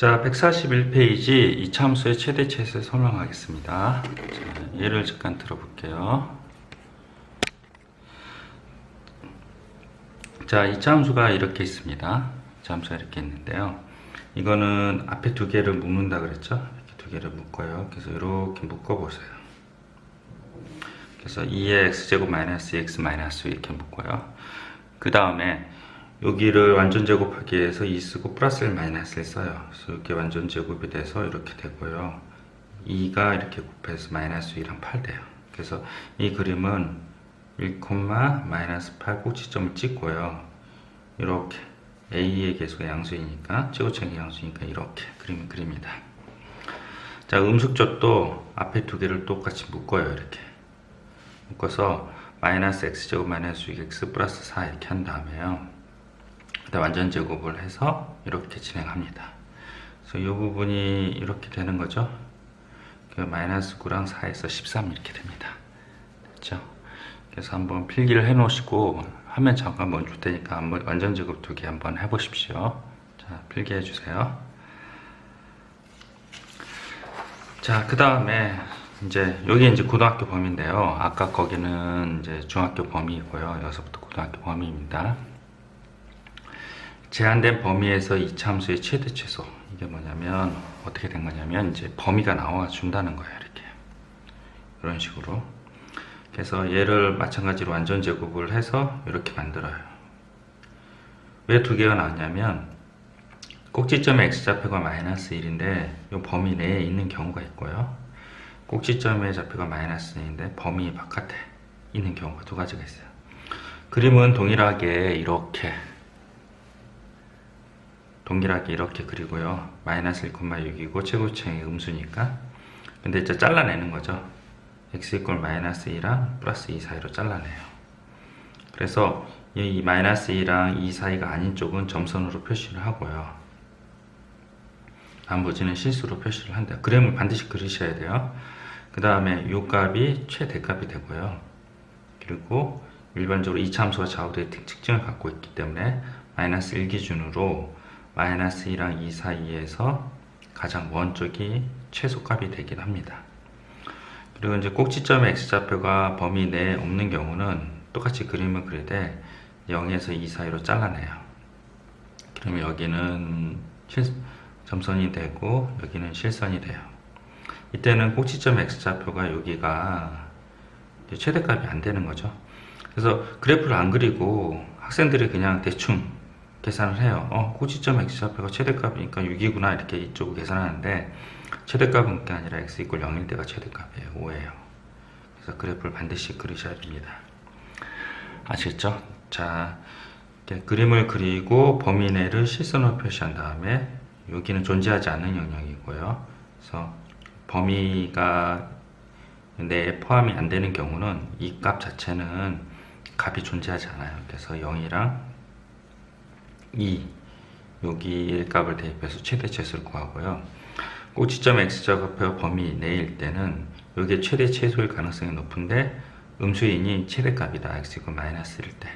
자, 141페이지 이차함수의 최대치에서 설명하겠습니다. 자, 예를 잠깐 들어볼게요. 자, 이차함수가 이렇게 있습니다. 이차함수가 이렇게 있는데요. 이거는 앞에 두 개를 묶는다 그랬죠? 이렇게 두 개를 묶어요. 그래서 이렇게 묶어보세요. 그래서 2의 x제곱 마이너스 2x 마이너스 이렇게 묶어요. 그 다음에 여기를 완전 제곱하기 위해서 2 쓰고 플러스 1 마이너스 1 써요. 그래서 이렇게 완전 제곱이 돼서 이렇게 되고요. 2가 이렇게 곱해서 마이너스 2랑 8 돼요. 그래서 이 그림은 1, 마이너스 8 꼭지점을 찍고요. 이렇게 a의 계수가 양수이니까 최고차이 양수니까 이렇게 그림을 그립니다. 자, 음수쪽도 앞에 두 개를 똑같이 묶어요. 이렇게 묶어서 마이너스 x제곱 마이너스 6x 플러스 4 이렇게 한 다음에요. 완전 제곱을 해서 이렇게 진행합니다. 그래서 이 부분이 이렇게 되는 거죠. 마이너스 9랑 4에서 13 이렇게 됩니다. 됐죠? 그래서 한번 필기를 해 놓으시고 화면 잠깐 멈출 테니까 한번 완전 제곱 두 개 한번 해 보십시오. 자, 필기해 주세요. 자, 그 다음에 여기 이제 고등학교 범위인데요. 아까 거기는 이제 중학교 범위이고요. 여기서부터 고등학교 범위입니다. 제한된 범위에서 이차함수의 최대 최소. 이게 뭐냐면 어떻게 된 거냐면 이제 범위가 나와 준다는 거예요. 이렇게 이런 식으로. 그래서 얘를 마찬가지로 완전 제곱을 해서 이렇게 만들어요. 왜 두 개가 나왔냐면 꼭지점의 x좌표가 마이너스 1인데 이 범위 내에 있는 경우가 있고요. 꼭지점의 좌표가 마이너스 1인데 범위 바깥에 있는 경우가 두 가지가 있어요. 그림은 동일하게 이렇게 그리고요. 마이너스 1,6이고 최고차이 음수니까. 근데 이제 잘라내는 거죠. x 이퀄 마이너스 2랑 플러스 2 사이로 잘라내요. 그래서 이 마이너스 2랑 2 사이가 아닌 쪽은 점선으로 표시를 하고요. 나머지는 실수로 표시를 한대요. 그림을 반드시 그리셔야 돼요. 그 다음에 이 값이 최대값이 되고요. 그리고 일반적으로 이차함수가 좌우대의 특징을 갖고 있기 때문에 마이너스 1 기준으로 마이너스 2랑 2 사이에서 가장 먼 쪽이 최소값이 되긴 합니다. 그리고 이제 꼭지점의 x좌표가 범위 내에 없는 경우는 똑같이 그림을 그리되 0에서 2 사이로 잘라내요. 그러면 여기는 점선이 되고 여기는 실선이 돼요. 이때는 꼭지점 x좌표가 여기가 최대값이 안 되는 거죠. 그래서 그래프를 안 그리고 학생들이 그냥 대충 계산을 해요. 꼭지점 x좌표가 최대값이니까 6이구나 이렇게 이쪽으로 계산하는데 최대값은 그게 아니라 x 이퀄 0일 때가 최대값이에요. 5예요. 그래서 그래프를 반드시 그리셔야 됩니다. 아시겠죠? 자, 이렇게 그림을 그리고 범위 내를 실선으로 표시한 다음에 여기는 존재하지 않는 영역이고요. 그래서 범위가 내에 포함이 안 되는 경우는 이 값 자체는 값이 존재하지 않아요. 그래서 0이랑 2 여기 1값을 대입해서 최대 최소를 구하고요. 꼭지점 x좌표 범위 내일 때는 여기에 최대 최소일 가능성이 높은데 음수인이 최대값이다. x 이퀄 마이너스 1일 때.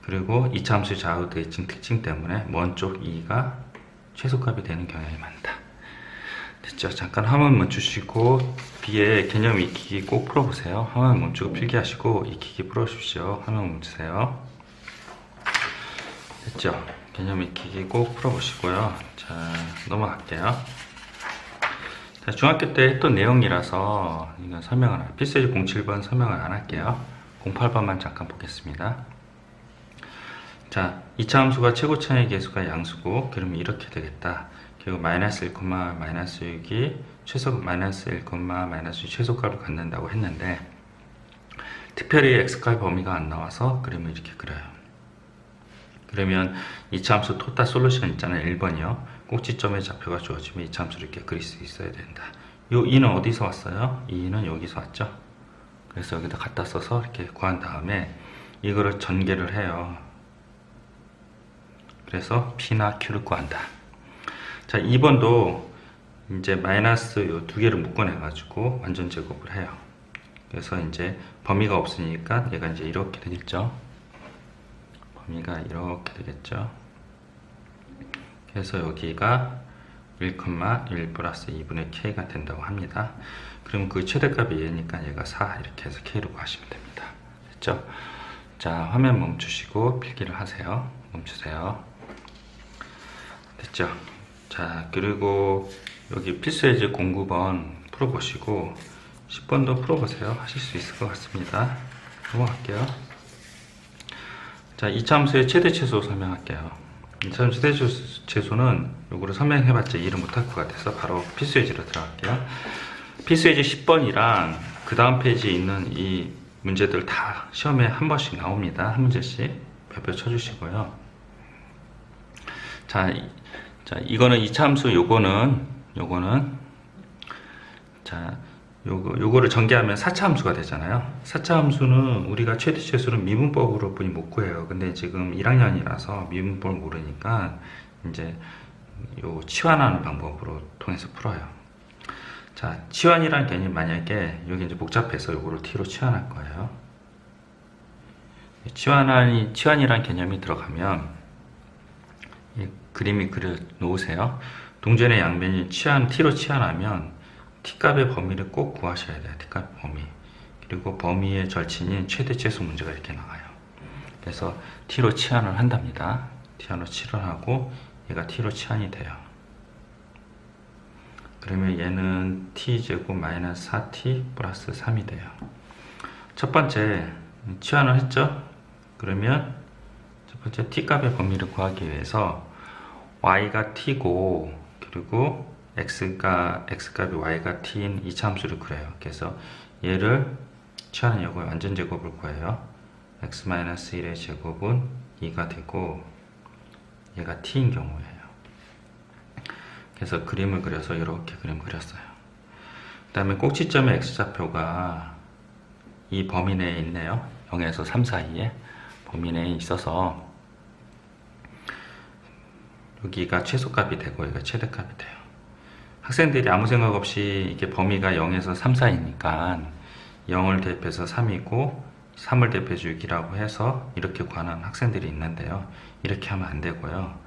그리고 이차함수 좌우대의 특징 때문에 먼 쪽 2가 최소값이 되는 경향이 많다. 됐죠? 잠깐 화면 멈추시고 뒤에 개념 익히기 꼭 풀어보세요. 화면 멈추고 필기하시고 익히기 풀어주십시오. 화면 멈추세요. 됐죠? 개념 익히기 꼭 풀어보시고요. 자, 넘어갈게요. 자, 중학교 때 했던 내용이라서 이건 설명을 필수지 07번 설명을 안 할게요. 08번만 잠깐 보겠습니다. 자, 이차함수가 최고차이 계수가 양수고 그러면 이렇게 되겠다. 그리고 마이너스 1, 마이너스 6이 마이너스 1, 마이너스 6 최소값을 갖는다고 했는데 특별히 x값 범위가 안 나와서 그림을 이렇게 그려요. 그러면 이차함수 토탈 솔루션 있잖아요. 1번이요. 꼭지점의 좌표가 주어지면 이차함수를 이렇게 그릴 수 있어야 된다. 이 2는 어디서 왔어요? 이 2는 여기서 왔죠. 그래서 여기다 갖다 써서 이렇게 구한 다음에 이거를 전개를 해요. 그래서 P나 Q를 구한다. 자, 2번도 이제 마이너스 요 두 개를 묶어내 가지고 완전 제곱을 해요. 그래서 이제 범위가 없으니까 얘가 이제 이렇게 되겠죠. 범위가 이렇게 되겠죠. 그래서 여기가 1,1 플러스 2분의 k가 된다고 합니다. 그럼 그 최대값이 얘니까 얘가 4 이렇게 해서 k로 구하시면 됩니다. 됐죠? 자, 화면 멈추시고 필기를 하세요. 멈추세요. 됐죠? 자, 그리고 여기 필수예제 09번 풀어보시고 10번도 풀어보세요. 하실 수 있을 것 같습니다. 넘어갈게요. 자, 이차함수의 최대 최소 설명할게요. 이차함수 최대 최소는 요거를 설명해봤자 이해를 못할 것 같아서 바로 필수예제로 들어갈게요. 필수예제 10번이랑 그 다음 페이지에 있는 이 문제들 다 시험에 한 번씩 나옵니다. 한 문제씩 별표 쳐주시고요. 자, 이거는 이차함수 요거는 자, 요거를 전개하면 4차 함수가 되잖아요. 4차 함수는 우리가 최대 최소는 미분법으로 뿐이 못 구해요. 근데 지금 1학년이라서 미분법을 모르니까 이제 요 치환하는 방법으로 통해서 풀어요. 자, 치환이라는 개념이 만약에 여기 이제 복잡해서 요거를 t로 치환할 거예요. 치환이라는 개념이 들어가면 이 그림이 그려 놓으세요. 동전의 양면이 t로 치환하면 t값의 범위를 꼭 구하셔야 돼요. t값 범위. 그리고 범위의 절친인 최대 최소 문제가 이렇게 나와요. 그래서 t로 치환을 한답니다. t로 치환하고 얘가 t로 치환이 돼요. 그러면 얘는 t제곱 마이너스 4t 플러스 3이 돼요. 첫 번째 치환을 했죠? 그러면 첫 번째 t값의 범위를 구하기 위해서 y가 t고 그리고 x값이 y가 t인 이차함수를 그려요. 그래서 얘를 치환한 요거 완전 제곱을 구해요. x-1의 제곱은 2가 되고 얘가 t인 경우예요. 그래서 그림을 그려서 이렇게 그림 그렸어요. 그 다음에 꼭지점의 x좌표가 이 범위 내에 있네요. 0에서 3 사이에 범위 내에 있어서 여기가 최소값이 되고 여기가 최대값이 돼요. 학생들이 아무 생각 없이 이게 범위가 0에서 3 사이니까 0을 대입해서 3이고 3을 대입해서 6이라고 해서 이렇게 구하는 학생들이 있는데요. 이렇게 하면 안 되고요.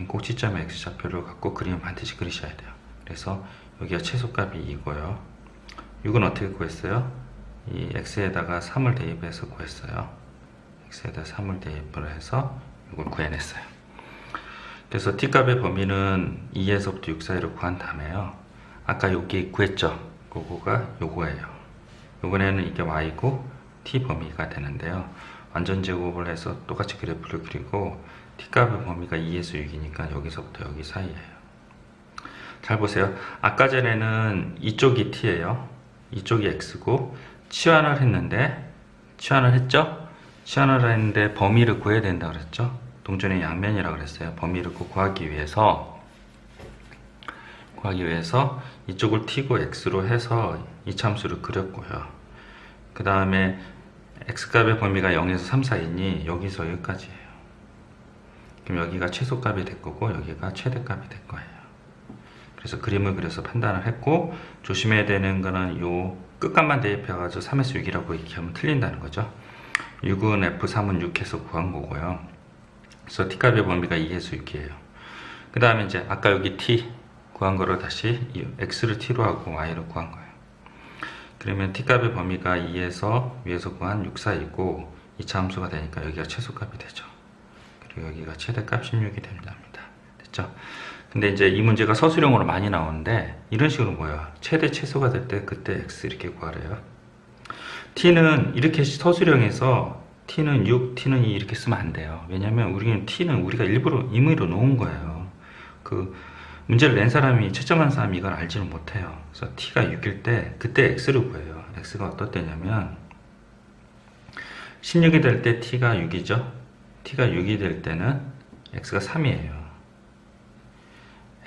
꼭지점의 x좌표를 갖고 그림을 반드시 그리셔야 돼요. 그래서 여기가 최소값이 2고요. 6은 어떻게 구했어요? 이 x에다가 3을 대입해서 구했어요. x에다 3을 대입을 해서 이걸 구해냈어요. 그래서 t값의 범위는 2에서부터 6 사이로 구한 다음에요. 아까 여기 구했죠? 그거가 요거예요. 요번에는 이게 y고 t 범위가 되는데요. 완전 제곱을 해서 똑같이 그래프를 그리고 t값의 범위가 2에서 6이니까 여기서부터 여기 사이예요. 잘 보세요. 아까 전에는 이쪽이 t예요. 이쪽이 x고 치환을 했죠? 치환을 했는데 범위를 구해야 된다 그랬죠? 동전의 양면이라고 그랬어요. 범위를 구하기 위해서 이쪽을 t고 x로 해서 이차함수를 그렸고요. 그 다음에 x값의 범위가 0에서 3 사이니 여기서 여기까지예요. 그럼 여기가 최소값이 될 거고 여기가 최대값이 될 거예요. 그래서 그림을 그려서 판단을 했고 조심해야 되는 거는 요 끝값만 대입해가지고 3에서 6이라고 이렇게 하면 틀린다는 거죠. 6은 f3은 6 해서 구한 거고요. 그래서 t값의 범위가 2에서 6이에요. 그 다음에 이제 아까 여기 t 구한 거를 다시 x를 t로 하고 y로 구한 거예요. 그러면 t값의 범위가 2에서 위에서 구한 6 사이고 이차함수가 되니까 여기가 최소값이 되죠. 그리고 여기가 최대값 16이 됩니다. 됐죠? 근데 이제 이 문제가 서술형으로 많이 나오는데 이런 식으로 뭐예요? 최대 최소가 될 때 그때 x 이렇게 구하래요. t는 이렇게 서술형에서 t는 6, t는 2 이렇게 쓰면 안 돼요. 왜냐면 우리는 t는 우리가 일부러 임의로 놓은 거예요. 그 문제를 낸 사람이 채점한 사람이 이걸 알지는 못해요. 그래서 t가 6일 때 그때 x를 구해요. x가 어떨 때냐면 16이 될 때 t가 6이죠. t가 6이 될 때는 x가 3이에요.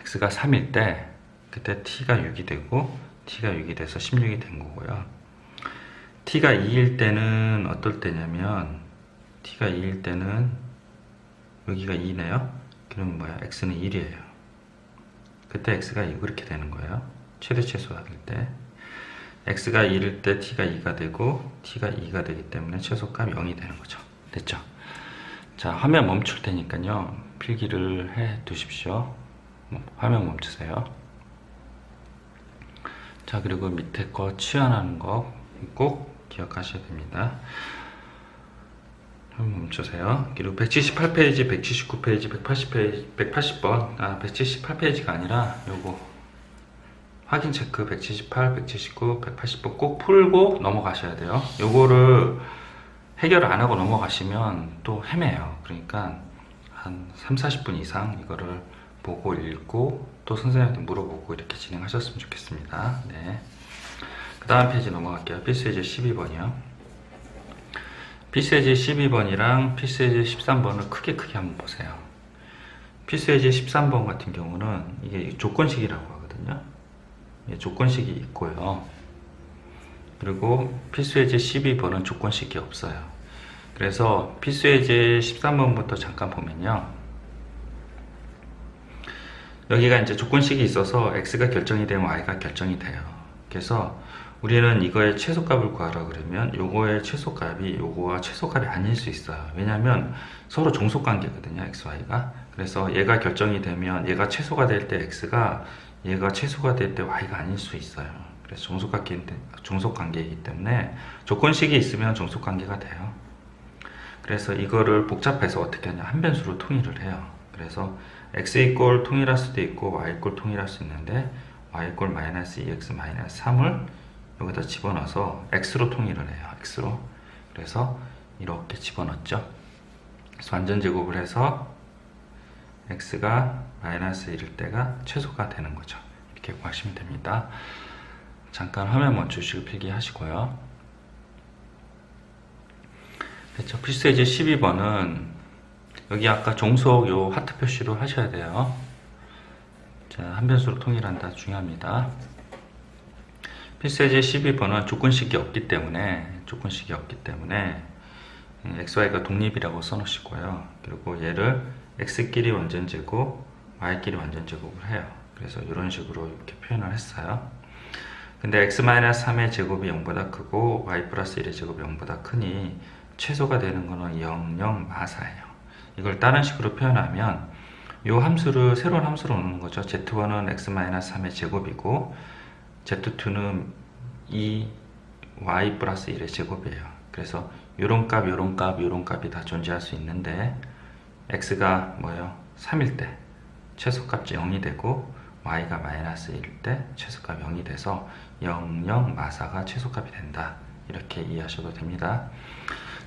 x가 3일 때 그때 t가 6이 되고 t가 6이 돼서 16이 된 거고요. t가 2일 때는 어떨 때냐면 t가 2일 때는 여기가 2네요. 그러면 뭐야? x는 1이에요. 그때 x가 이렇게 되는 거예요. 최대 최소 받을 때 x가 1일 때 t가 2가 되고 t가 2가 되기 때문에 최소값 0이 되는 거죠. 됐죠? 자, 화면 멈출 테니까요. 필기를 해 두십시오. 화면 멈추세요. 자, 그리고 밑에 거 치환하는 거 꼭 기억하셔야 됩니다. 화면 멈추세요. 그리고 178페이지, 179페이지, 180페이지, 180번, 178페이지가 아니라 요거 확인 체크 178, 179, 180번 꼭 풀고 넘어가셔야 돼요. 요거를 해결 안 하고 넘어가시면 또 헤매요. 그러니까 한 3, 40분 이상 이거를 보고 읽고 또 선생님한테 물어보고 이렇게 진행하셨으면 좋겠습니다. 네. 그 다음 페이지 넘어갈게요. 필수예제 12번이요. 필수예제 12번이랑 필수예제 13번을 크게 한번 보세요. 필수예제 13번 같은 경우는 이게 조건식이라고 하거든요. 조건식이 있고요. 그리고 필수예제 12번은 조건식이 없어요. 그래서 필수예제 13번부터 잠깐 보면요. 여기가 이제 조건식이 있어서 x가 결정이 되면 y가 결정이 돼요. 그래서 우리는 이거의 최소값을 구하라 그러면 요거의 최소값이 요거와 최소값이 아닐 수 있어요. 왜냐하면 서로 종속관계거든요, x, y가. 그래서 얘가 결정이 되면 얘가 최소가 될 때 x가 얘가 최소가 될 때 y가 아닐 수 있어요. 그래서 종속관계이기 때문에 조건식이 있으면 종속관계가 돼요. 그래서 이거를 복잡해서 어떻게 하냐, 한 변수로 통일을 해요. 그래서 x 이꼴 통일할 수도 있고 y 이꼴 통일할 수 있는데 y 이꼴 마이너스 2x 마이너스 3을 여기다 집어넣어서 x로 통일을 해요. x로. 그래서 이렇게 집어넣었죠. 그래서 완전 제곱을 해서 x가 마이너스 1일 때가 최소가 되는 거죠. 이렇게 구하시면 됩니다. 잠깐 화면 멈추시고 필기하시고요. 됐죠? 필수예제 12번은 여기 아까 종속 요 하트 표시로 하셔야 돼요. 자, 한 변수로 통일한다. 중요합니다. 필수예제 12번은 조건식이 없기 때문에 xy가 독립이라고 써놓으시고요. 그리고 얘를 x끼리 완전제곱, y끼리 완전제곱을 해요. 그래서 이런 식으로 이렇게 표현을 했어요. 근데 x-3의 제곱이 0보다 크고 y 플러스 1의 제곱이 0보다 크니 최소가 되는 거는 0, 0, 마사예요. 이걸 다른 식으로 표현하면 이 함수를 새로운 함수로 넣는 거죠. z1은 x-3의 제곱이고 z2는 2y 플러스 1의 제곱이에요. 그래서 요런 값, 요런 값, 요런 값이 다 존재할 수 있는데 x가 뭐예요? 3일 때 최소값이 0이 되고 y가 마이너스 1일 때 최소값이 0이 돼서 0, 0, 마사가 최소값이 된다. 이렇게 이해하셔도 됩니다.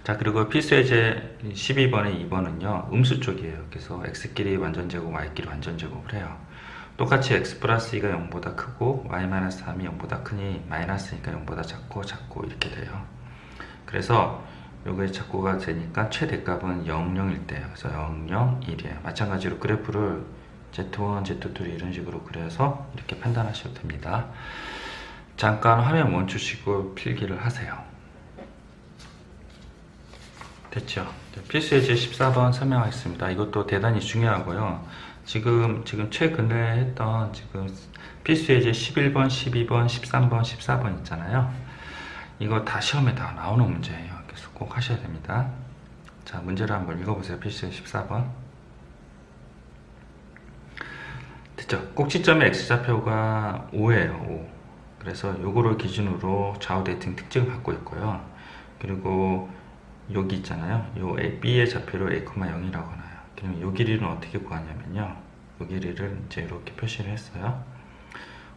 자, 그리고 필수예제 12번의 2번은요 음수 쪽이에요. 그래서 x끼리 완전제곱, y끼리 완전제곱을 해요. 똑같이 x 플러스 2가 0보다 크고 y 마이너스 3이 0보다 크니 마이너스니까 0보다 작고 이렇게 돼요. 그래서 요게 작고가 되니까 최대값은 0, 0일 때예요. 그래서 0, 0, 1이에요. 마찬가지로 그래프를 Z1, Z2 이런 식으로 그려서 이렇게 판단하셔도 됩니다. 잠깐 화면 멈추시고 필기를 하세요. 됐죠? 필수예제 14번 설명하겠습니다. 이것도 대단히 중요하고요. 지금 최근에 했던 필수예제 11번, 12번, 13번, 14번 있잖아요. 이거 다 시험에 다 나오는 문제예요. 그래서 꼭 하셔야 됩니다. 자, 문제를 한번 읽어보세요. 필수예제 14번. 됐죠? 꼭지점의 x좌표가 5예요. 5. 그래서 요거를 기준으로 좌우 데이팅 특징을 갖고 있고요. 그리고 여기 있잖아요. 요 B의 좌표를 A,0이라고 나요. 그럼 요 길이는 어떻게 구하냐면요. 요 길이를 이제 이렇게 표시를 했어요.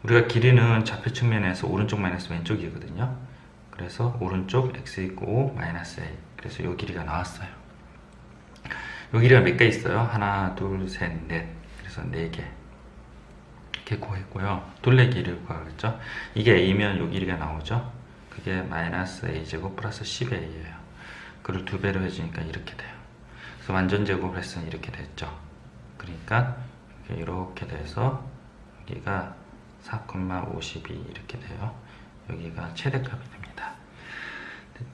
우리가 길이는 좌표 측면에서 오른쪽 마이너스 왼쪽이거든요. 그래서 오른쪽 x 있고 마이너스 a. 그래서 요 길이가 나왔어요. 요 길이가 몇 개 있어요? 하나, 둘, 셋, 넷. 그래서 4개. 이렇게 구했고요. 둘레 길이를 구하겠죠. 이게 a면 요 길이가 나오죠. 그게 마이너스 a제곱 플러스 10a예요. 그걸 2배로 해주니까 이렇게 돼요. 그래서 완전 제곱을 했으면 이렇게 됐죠. 그러니까 이렇게 돼서 여기가 4,52 이렇게 돼요. 여기가 최대값이 됩니다.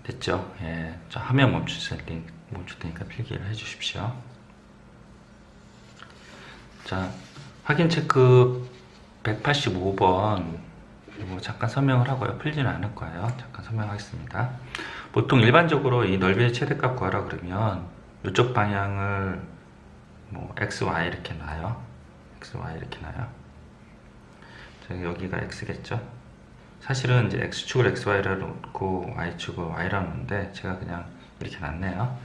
됐죠? 예. 자, 화면 멈출 테니까 필기를 해주십시오. 자, 확인 체크 185번 이거 잠깐 설명을 하고요. 풀지는 않을 거예요. 잠깐 설명하겠습니다. 보통 일반적으로 이 넓이의 최대값 구하라 그러면 이쪽 방향을 뭐 x, y 이렇게 놔요. x, y 이렇게 나요. 자, 여기가 x겠죠. 사실은 이제 x축을 xy라 놓고 y축을 y라 놓는데 제가 그냥 이렇게 놨네요.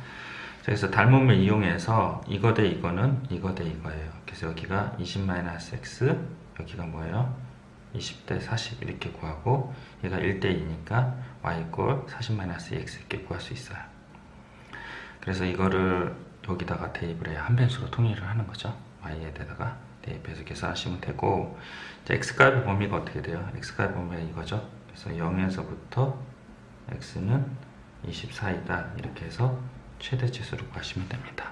그래서 닮음을 이용해서 이거 대 이거는 이거 대 이거예요. 그래서 여기가 20-x, 여기가 뭐예요? 20대 40 이렇게 구하고, 얘가 1대 2니까 y 꼴 40-x 이렇게 구할 수 있어요. 그래서 이거를 여기다가 대입을 해야 한 변수로 통일을 하는 거죠. y에 대다가 대입해서 계산하시면 되고, 이제 x값의 범위가 어떻게 돼요? x값의 범위가 이거죠. 그래서 0에서부터 x는 24이다 이렇게 해서 최대치수를 구하시면 됩니다.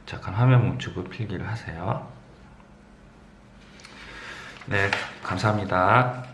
자, 그럼 화면 멈추고 필기를 하세요. 네, 감사합니다.